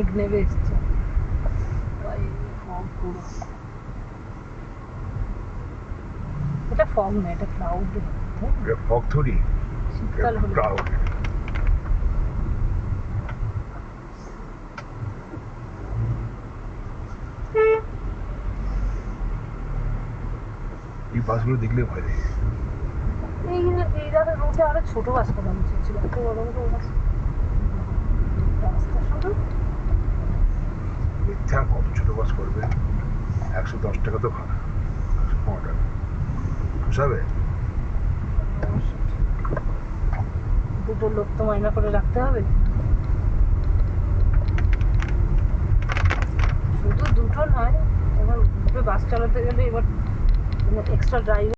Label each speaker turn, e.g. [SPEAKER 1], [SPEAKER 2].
[SPEAKER 1] মেঘ নেমে এসছে, পুরো এটা ফগ না, এটা ক্লাউড।
[SPEAKER 2] ফগ থরি,
[SPEAKER 1] শীতকাল হলো।
[SPEAKER 2] ক্লাউড। এই বাসগুলো দেখলে ভয় লাগে।
[SPEAKER 1] এই রোডে আরো ছোট বাস করা উচিত ছিল, এত বড় বড় বাস। রাস্তা শুধু
[SPEAKER 2] মিথ্যা, কত ছোট বাস করবে? 110 টাকা তো ভাড়া, 115 টাকা পোষাবে?
[SPEAKER 1] দুটো লোক তো মাইনা করে রাখতে হবে। শুধু দুটো নয়, এবার বাস চালাতে গেলে এবার এক্সট্রা ড্রাইভার